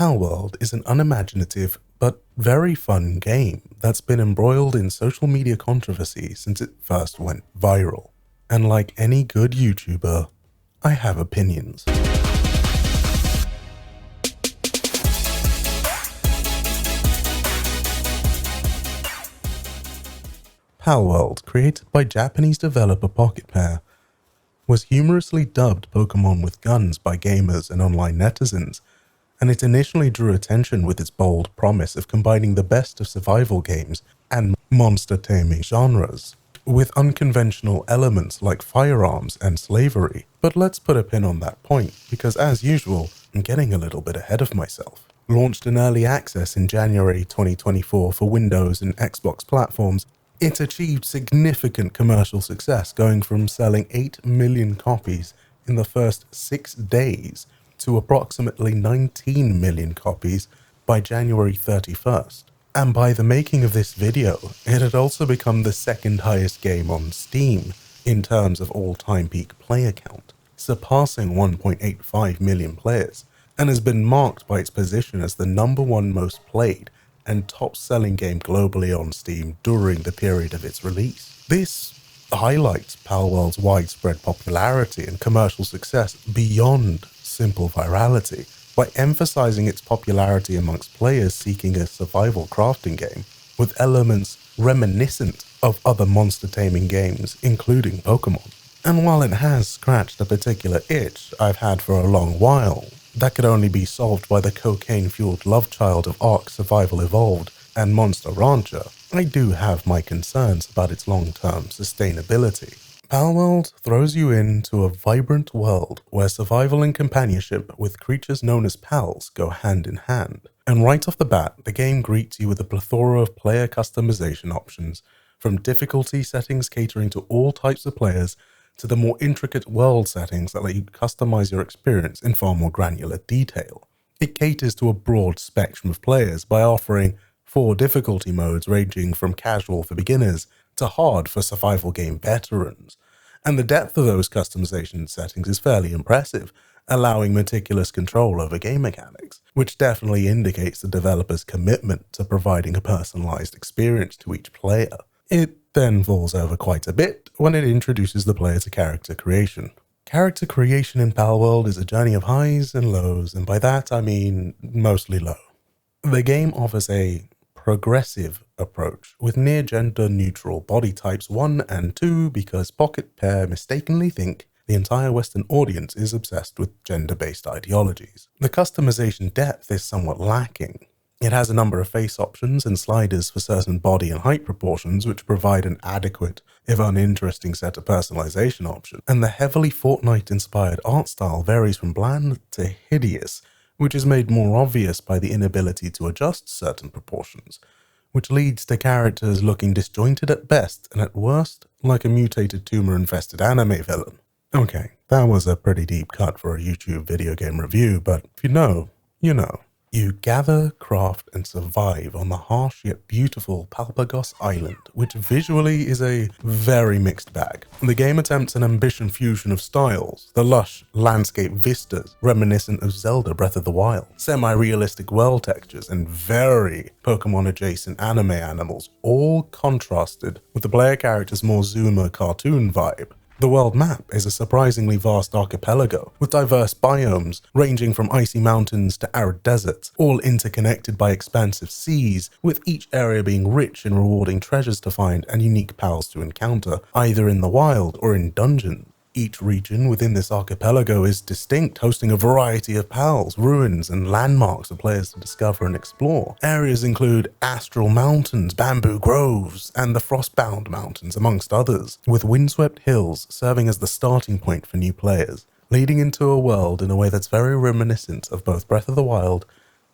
Palworld is an unimaginative but very fun game that's been embroiled in social media controversy since it first went viral. And like any good YouTuber, I have opinions. Palworld, created by Japanese developer Pocket Pair, was humorously dubbed Pokemon with Guns by gamers and online netizens, and it initially drew attention with its bold promise of combining the best of survival games and monster-taming genres, with unconventional elements like firearms and slavery. But let's put a pin on that point, because as usual, I'm getting a little bit ahead of myself. Launched in early access in January 2024 for Windows and Xbox platforms, it achieved significant commercial success, going from selling 8 million copies in the first 6 days to approximately 19 million copies by January 31st. And by the making of this video, it had also become the second highest game on Steam in terms of all-time peak player count, surpassing 1.85 million players, and has been marked by its position as the #1 most played and top-selling game globally on Steam during the period of its release. This highlights Palworld's widespread popularity and commercial success beyond simple virality by emphasizing its popularity amongst players seeking a survival crafting game with elements reminiscent of other monster taming games, including Pokemon. And while it has scratched a particular itch I've had for a long while, that could only be solved by the cocaine-fueled love child of Ark Survival Evolved and Monster Rancher, I do have my concerns about its long-term sustainability. Palworld throws you into a vibrant world where survival and companionship with creatures known as pals go hand in hand. And right off the bat, the game greets you with a plethora of player customization options, from difficulty settings catering to all types of players to the more intricate world settings that let you customize your experience in far more granular detail. It caters to a broad spectrum of players by offering 4 difficulty modes ranging from casual for beginners to hard for survival game veterans. And the depth of those customization settings is fairly impressive, allowing meticulous control over game mechanics, which definitely indicates the developer's commitment to providing a personalized experience to each player. It then falls over quite a bit when it introduces the player to character creation. Character creation in Palworld is a journey of highs and lows, and by that I mean mostly low. The game offers a progressive approach with near gender neutral body types 1 and 2 because Pocket Pair mistakenly think the entire Western audience is obsessed with gender-based ideologies. The customization depth is somewhat lacking. It has a number of face options and sliders for certain body and height proportions which provide an adequate, if uninteresting, set of personalization options, and the heavily Fortnite-inspired art style varies from bland to hideous, which is made more obvious by the inability to adjust certain proportions, which leads to characters looking disjointed at best and at worst like a mutated tumor-infested anime villain. Okay, that was a pretty deep cut for a YouTube video game review, but if you know, you know. You gather, craft, and survive on the harsh yet beautiful Palpagos Island, which visually is a very mixed bag. The game attempts an ambitious fusion of styles, the lush landscape vistas reminiscent of Zelda Breath of the Wild, semi-realistic world textures, and very Pokemon-adjacent anime animals, all contrasted with the player character's more Zoomer cartoon vibe. The world map is a surprisingly vast archipelago, with diverse biomes ranging from icy mountains to arid deserts, all interconnected by expansive seas, with each area being rich in rewarding treasures to find and unique pals to encounter, either in the wild or in dungeons. Each region within this archipelago is distinct, hosting a variety of pals, ruins, and landmarks for players to discover and explore. Areas include Astral Mountains, Bamboo Groves, and the Frostbound Mountains, amongst others, with windswept hills serving as the starting point for new players, leading into a world in a way that's very reminiscent of both Breath of the Wild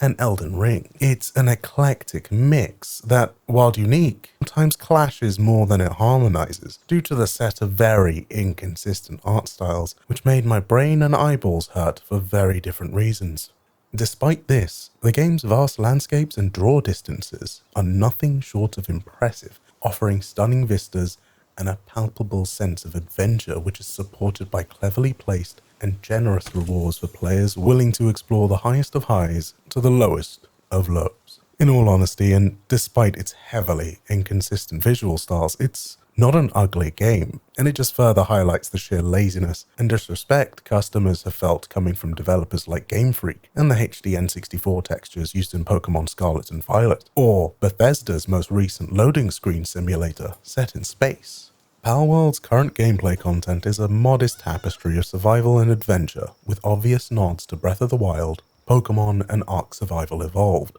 and Elden Ring. It's an eclectic mix that, while unique, sometimes clashes more than it harmonizes due to the set of very inconsistent art styles, which made my brain and eyeballs hurt for very different reasons. Despite this, the game's vast landscapes and draw distances are nothing short of impressive, offering stunning vistas and a palpable sense of adventure which is supported by cleverly placed and generous rewards for players willing to explore the highest of highs to the lowest of lows. In all honesty, and despite its heavily inconsistent visual styles, it's not an ugly game, and it just further highlights the sheer laziness and disrespect customers have felt coming from developers like Game Freak and the HD N64 textures used in Pokemon Scarlet and Violet, or Bethesda's most recent loading screen simulator set in space. Palworld's current gameplay content is a modest tapestry of survival and adventure with obvious nods to Breath of the Wild, Pokemon, and Ark Survival Evolved,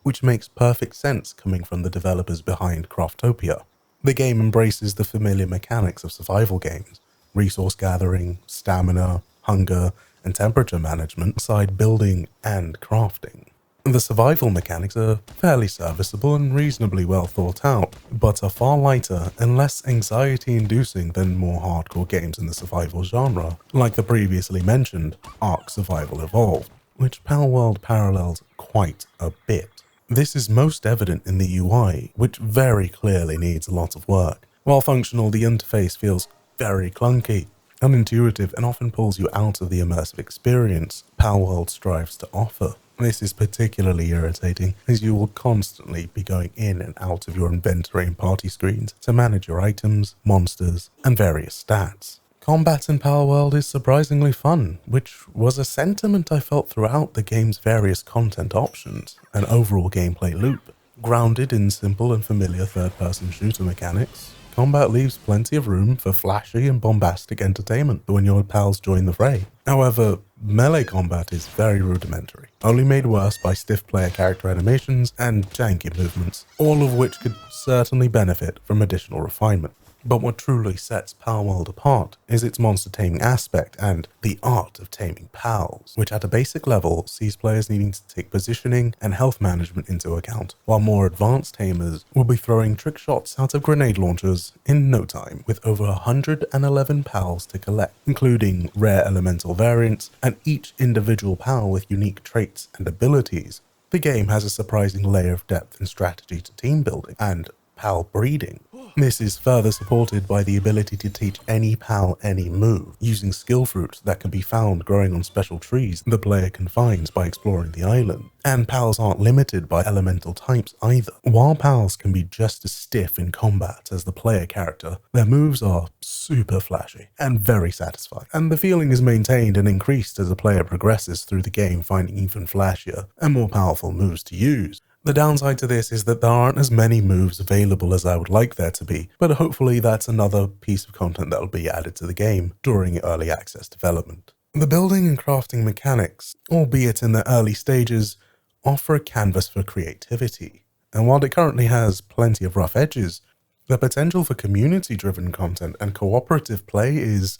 which makes perfect sense coming from the developers behind Craftopia. The game embraces the familiar mechanics of survival games: resource gathering, stamina, hunger, and temperature management, aside building and crafting. The survival mechanics are fairly serviceable and reasonably well thought out, but are far lighter and less anxiety-inducing than more hardcore games in the survival genre, like the previously mentioned Ark Survival Evolved, which Palworld parallels quite a bit. This is most evident in the UI, which very clearly needs a lot of work. While functional, the interface feels very clunky, unintuitive, and often pulls you out of the immersive experience Palworld strives to offer. This is particularly irritating, as you will constantly be going in and out of your inventory and party screens to manage your items, monsters, and various stats. Combat in Palworld is surprisingly fun, which was a sentiment I felt throughout the game's various content options and overall gameplay loop. Grounded in simple and familiar third-person shooter mechanics, combat leaves plenty of room for flashy and bombastic entertainment when your pals join the fray. However, melee combat is very rudimentary, only made worse by stiff player character animations and janky movements, all of which could certainly benefit from additional refinement. But what truly sets Palworld apart is its monster taming aspect and the art of taming pals, which at a basic level sees players needing to take positioning and health management into account, while more advanced tamers will be throwing trick shots out of grenade launchers in no time, with over 111 pals to collect, including rare elemental variants and each individual pal with unique traits and abilities. The game has a surprising layer of depth and strategy to team building and pal breeding. This is further supported by the ability to teach any pal any move, using skill fruits that can be found growing on special trees the player can find by exploring the island. And pals aren't limited by elemental types either. While pals can be just as stiff in combat as the player character, their moves are super flashy and very satisfying, and the feeling is maintained and increased as the player progresses through the game, finding even flashier and more powerful moves to use. The downside to this is that there aren't as many moves available as I would like there to be, but hopefully that's another piece of content that will be added to the game during early access development. The building and crafting mechanics, albeit in the early stages, offer a canvas for creativity, and while it currently has plenty of rough edges, the potential for community-driven content and cooperative play is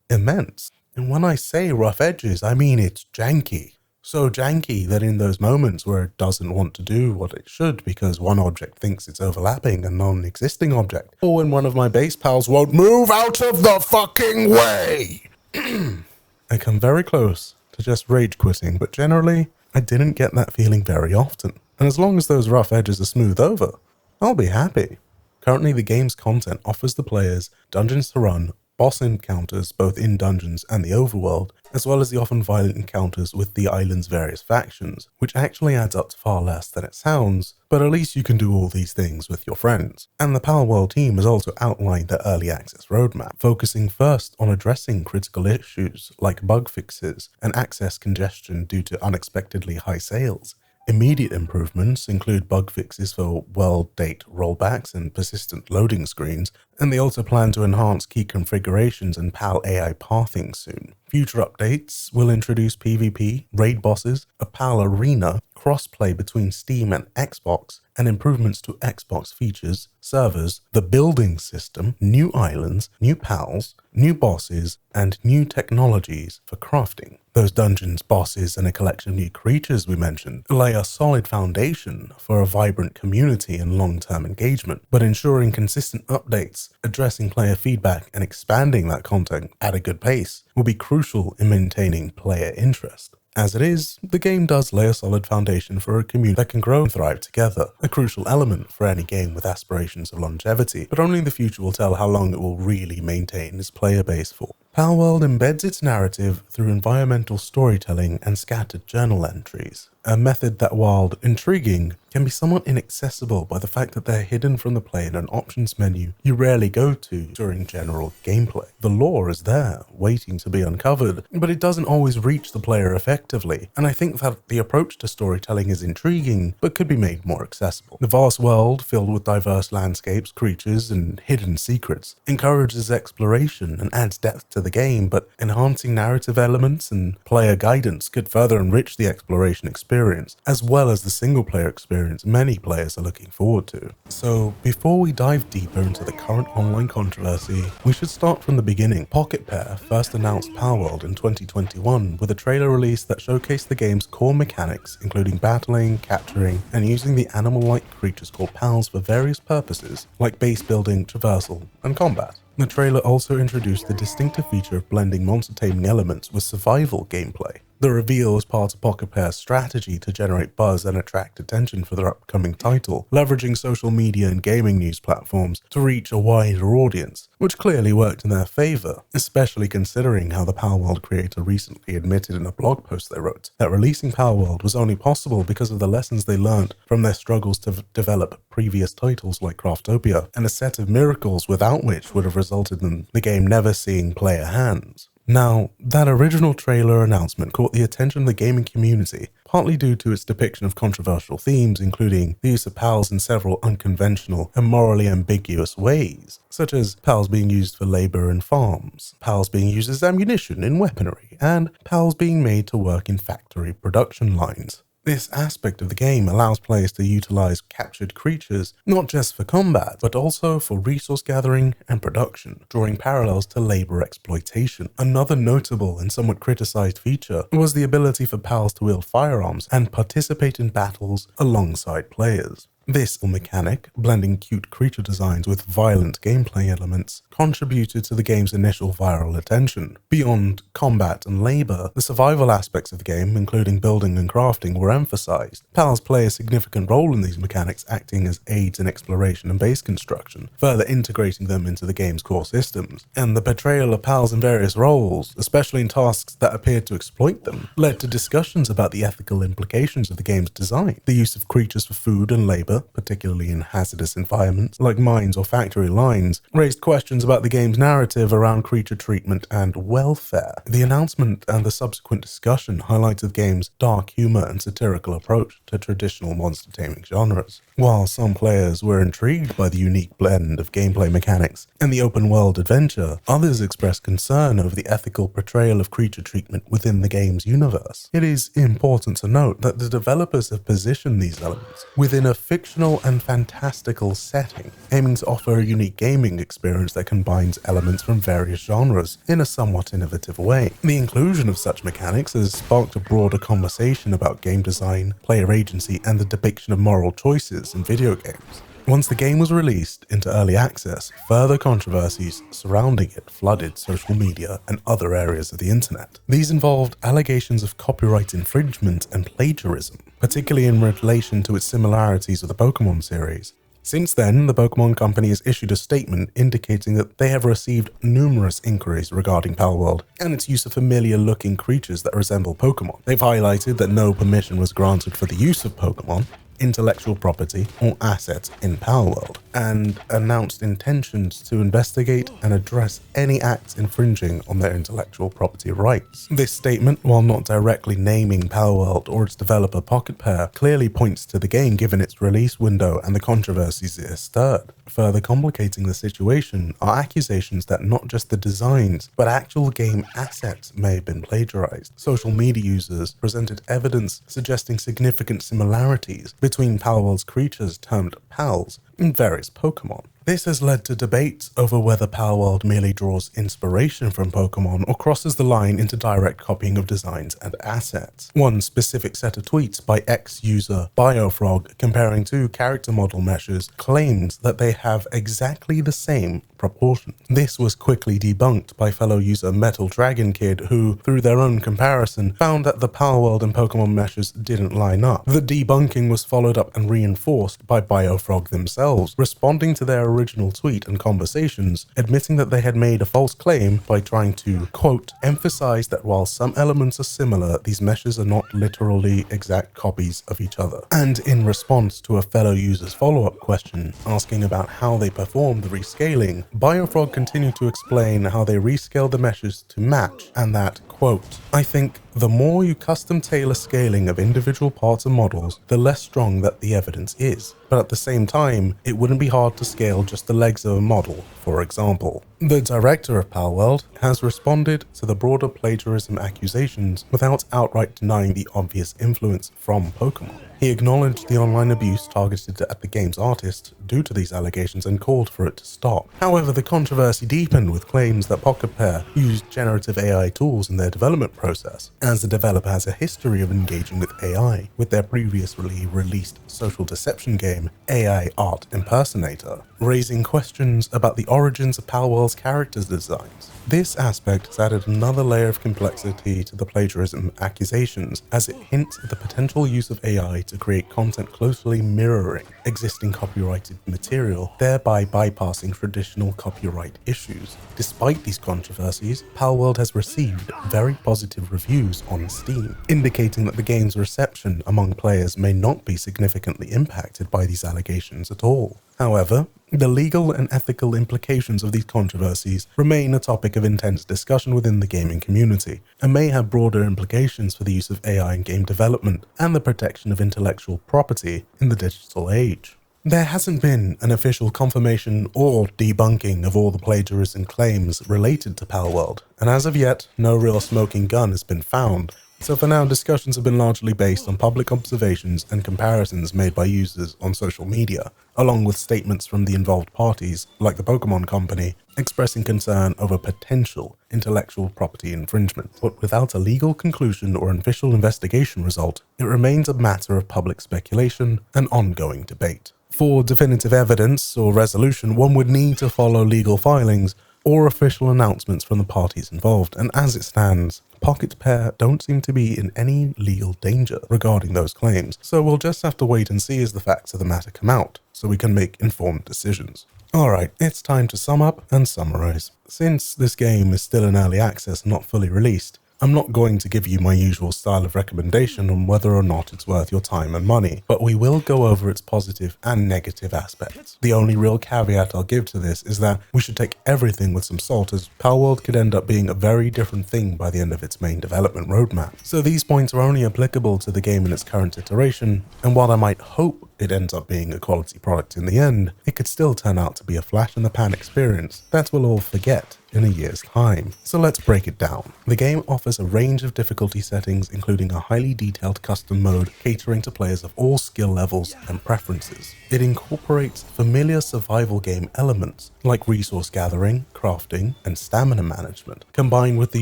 immense. And when I say rough edges, I mean it's janky. So janky that in those moments where it doesn't want to do what it should because one object thinks it's overlapping a non-existing object, or when one of my base pals won't move out of the fucking way, I come very close to just rage quitting, but generally, I didn't get that feeling very often. And as long as those rough edges are smoothed over, I'll be happy. Currently, the game's content offers the players dungeons to run, boss encounters both in dungeons and the overworld, as well as the often violent encounters with the island's various factions, which actually adds up to far less than it sounds, but at least you can do all these things with your friends. And the Palworld team has also outlined their early access roadmap, focusing first on addressing critical issues like bug fixes and access congestion due to unexpectedly high sales. Immediate improvements include bug fixes for world date rollbacks and persistent loading screens, and they also plan to enhance key configurations and PAL AI pathing soon. Future updates will introduce PvP, raid bosses, a PAL arena, crossplay between Steam and Xbox, and improvements to Xbox features, servers, the building system, new islands, new PALs, new bosses, and new technologies for crafting. Those dungeons, bosses, and a collection of new creatures we mentioned lay a solid foundation for a vibrant community and long-term engagement, but ensuring consistent updates, addressing player feedback, and expanding that content at a good pace will be crucial in maintaining player interest. As it is, the game does lay a solid foundation for a community that can grow and thrive together, a crucial element for any game with aspirations of longevity, but only the future will tell how long it will really maintain its player base for. Palworld embeds its narrative through environmental storytelling and scattered journal entries, a method that, while intriguing, can be somewhat inaccessible by the fact that they're hidden from the play in an options menu you rarely go to during general gameplay. The lore is there, waiting to be uncovered, but it doesn't always reach the player effectively, and I think that the approach to storytelling is intriguing, but could be made more accessible. The vast world, filled with diverse landscapes, creatures, and hidden secrets, encourages exploration and adds depth to the game, but enhancing narrative elements and player guidance could further enrich the exploration experience, as well as the single-player experience many players are looking forward to. So, before we dive deeper into the current online controversy, we should start from the beginning. Pocket Pair first announced Palworld in 2021 with a trailer release that showcased the game's core mechanics, including battling, capturing, and using the animal-like creatures called pals for various purposes, like base building, traversal, and combat. The trailer also introduced the distinctive feature of blending monster taming elements with survival gameplay. The reveal was part of Pocket Pair's strategy to generate buzz and attract attention for their upcoming title, leveraging social media and gaming news platforms to reach a wider audience, which clearly worked in their favor, especially considering how the Palworld creator recently admitted in a blog post they wrote that releasing Palworld was only possible because of the lessons they learned from their struggles to develop previous titles like Craftopia, and a set of miracles without which would have resulted in the game never seeing player hands. Now, that original trailer announcement caught the attention of the gaming community, partly due to its depiction of controversial themes, including the use of pals in several unconventional and morally ambiguous ways, such as pals being used for labor in farms, pals being used as ammunition in weaponry, and pals being made to work in factory production lines. This aspect of the game allows players to utilize captured creatures not just for combat, but also for resource gathering and production, drawing parallels to labor exploitation. Another notable and somewhat criticized feature was the ability for pals to wield firearms and participate in battles alongside players. This mechanic, blending cute creature designs with violent gameplay elements, contributed to the game's initial viral attention. Beyond combat and labor, the survival aspects of the game, including building and crafting, were emphasized. Pals play a significant role in these mechanics, acting as aids in exploration and base construction, further integrating them into the game's core systems. And the portrayal of pals in various roles, especially in tasks that appeared to exploit them, led to discussions about the ethical implications of the game's design. The use of creatures for food and labor, particularly in hazardous environments like mines or factory lines, raised questions about the game's narrative around creature treatment and welfare. The announcement and the subsequent discussion highlighted the game's dark humor and satirical approach to traditional monster taming genres. While some players were intrigued by the unique blend of gameplay mechanics and the open-world adventure, others expressed concern over the ethical portrayal of creature treatment within the game's universe. It is important to note that the developers have positioned these elements within a fictional and fantastical setting, aiming to offer a unique gaming experience that combines elements from various genres in a somewhat innovative way. The inclusion of such mechanics has sparked a broader conversation about game design, player agency, and the depiction of moral choices in video games. Once the game was released into early access, further controversies surrounding it flooded social media and other areas of the internet. These involved allegations of copyright infringement and plagiarism, particularly in relation to its similarities with the Pokemon series. Since then, the Pokemon Company has issued a statement indicating that they have received numerous inquiries regarding Palworld and its use of familiar-looking creatures that resemble Pokemon. They've highlighted that no permission was granted for the use of Pokemon, intellectual property, or assets in Palworld, and announced intentions to investigate and address any acts infringing on their intellectual property rights. This statement, while not directly naming Palworld or its developer Pocket Pair, clearly points to the game given its release window and the controversies it has stirred. Further complicating the situation are accusations that not just the designs, but actual game assets may have been plagiarized. Social media users presented evidence suggesting significant similarities between Palworld's creatures termed pals in various Pokemon. This has led to debates over whether Palworld merely draws inspiration from Pokemon or crosses the line into direct copying of designs and assets. One specific set of tweets by ex-user Biofrog comparing two character model meshes claims that they have exactly the same proportions. This was quickly debunked by fellow user Metal Dragon Kid, who, through their own comparison, found that the Palworld and Pokemon meshes didn't line up. The debunking was followed up and reinforced by Biofrog themselves, responding to their original tweet and conversations, admitting that they had made a false claim by trying to, quote, emphasize that while some elements are similar, these meshes are not literally exact copies of each other. And in response to a fellow user's follow-up question asking about how they performed the rescaling, Biofrog continued to explain how they rescaled the meshes to match, and that, quote, I think the more you custom tailor scaling of individual parts and models, the less strong that the evidence is. But at the same time, it wouldn't be hard to scale just the legs of a model, for example. The director of Palworld has responded to the broader plagiarism accusations without outright denying the obvious influence from Pokemon. He acknowledged the online abuse targeted at the game's artist due to these allegations and called for it to stop. However, the controversy deepened with claims that Pocket Pair used generative AI tools in their development process, as the developer has a history of engaging with AI with their previously released social deception game, AI Art Impersonator, raising questions about the origins of Palworld's characters' designs. This aspect has added another layer of complexity to the plagiarism accusations, as it hints at the potential use of AI to create content closely mirroring existing copyrighted material, thereby bypassing traditional copyright issues. Despite these controversies, Palworld has received very positive reviews on Steam, indicating that the game's reception among players may not be significantly impacted by these allegations at all. However, the legal and ethical implications of these controversies remain a topic of intense discussion within the gaming community, and may have broader implications for the use of AI in game development and the protection of intellectual property in the digital age. There hasn't been an official confirmation or debunking of all the plagiarism claims related to Palworld, and as of yet, no real smoking gun has been found. So for now, discussions have been largely based on public observations and comparisons made by users on social media, along with statements from the involved parties, like the Pokemon Company, expressing concern over potential intellectual property infringement. But without a legal conclusion or an official investigation result, it remains a matter of public speculation and ongoing debate. For definitive evidence or resolution, one would need to follow legal filings or official announcements from the parties involved, and as it stands, Pocket Pair don't seem to be in any legal danger regarding those claims, so we'll just have to wait and see as the facts of the matter come out, so we can make informed decisions. Alright, it's time to sum up and summarize. Since this game is still in early access and not fully released, I'm not going to give you my usual style of recommendation on whether or not it's worth your time and money, but we will go over its positive and negative aspects. The only real caveat I'll give to this is that we should take everything with some salt, as Palworld could end up being a very different thing by the end of its main development roadmap. So these points are only applicable to the game in its current iteration, and while I might hope it ends up being a quality product in the end, it could still turn out to be a flash-in-the-pan experience that we'll all forget in a year's time. So let's break it down. The game offers a range of difficulty settings, including a highly detailed custom mode catering to players of all skill levels and preferences. It incorporates familiar survival game elements like resource gathering, crafting, and stamina management, combined with the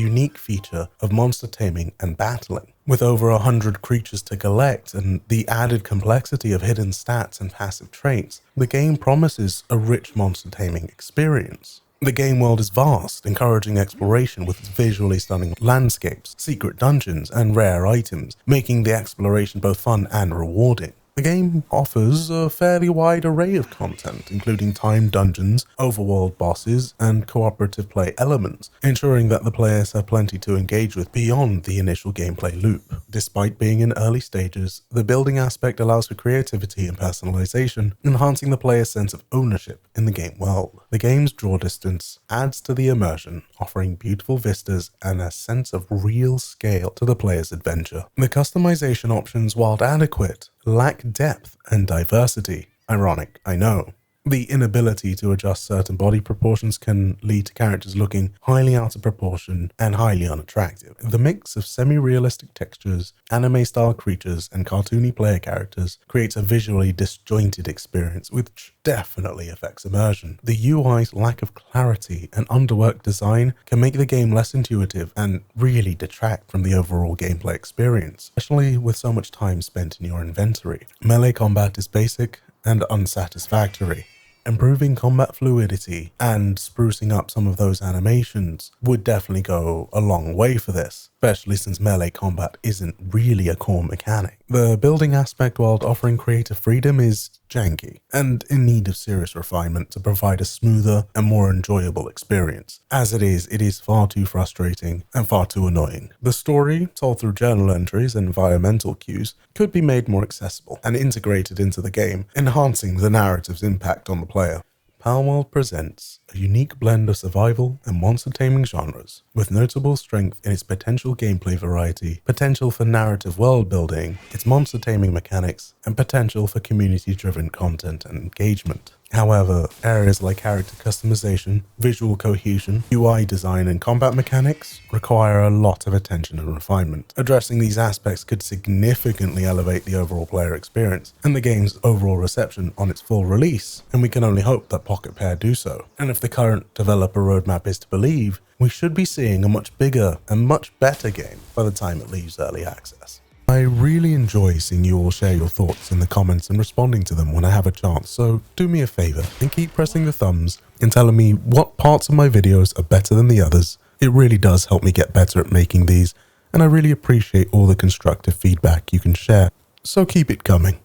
unique feature of monster taming and battling. With over 100 creatures to collect and the added complexity of hidden stats and passive traits, the game promises a rich monster taming experience. The game world is vast, encouraging exploration with its visually stunning landscapes, secret dungeons, and rare items, making the exploration both fun and rewarding. The game offers a fairly wide array of content, including timed dungeons, overworld bosses, and cooperative play elements, ensuring that the players have plenty to engage with beyond the initial gameplay loop. Despite being in early stages, the building aspect allows for creativity and personalization, enhancing the player's sense of ownership in the game world. The game's draw distance adds to the immersion, offering beautiful vistas and a sense of real scale to the player's adventure. The customization options, while adequate, lack depth and diversity. Ironic, I know. The inability to adjust certain body proportions can lead to characters looking highly out of proportion and highly unattractive. The mix of semi-realistic textures, anime-style creatures, and cartoony player characters creates a visually disjointed experience, which definitely affects immersion. The UI's lack of clarity and underworked design can make the game less intuitive and really detract from the overall gameplay experience, especially with so much time spent in your inventory. Melee combat is basic and unsatisfactory. Improving combat fluidity and sprucing up some of those animations would definitely go a long way for this, especially since melee combat isn't really a core mechanic. The building aspect, while offering creative freedom, is janky and in need of serious refinement to provide a smoother and more enjoyable experience. As it is far too frustrating and far too annoying. The story, told through journal entries and environmental cues, could be made more accessible and integrated into the game, enhancing the narrative's impact on the player. Palworld presents a unique blend of survival and monster-taming genres, with notable strength in its potential gameplay variety, potential for narrative world-building, its monster-taming mechanics, and potential for community-driven content and engagement. However, areas like character customization, visual cohesion, UI design, and combat mechanics require a lot of attention and refinement. Addressing these aspects could significantly elevate the overall player experience and the game's overall reception on its full release, and we can only hope that Pocket Pair do so. And if the current developer roadmap is to believe, we should be seeing a much bigger and much better game by the time it leaves early access. I really enjoy seeing you all share your thoughts in the comments and responding to them when I have a chance, so do me a favor and keep pressing the thumbs and telling me what parts of my videos are better than the others. It really does help me get better at making these, and I really appreciate all the constructive feedback you can share, so keep it coming.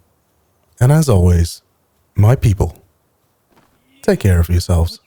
And as always, my people, take care of yourselves.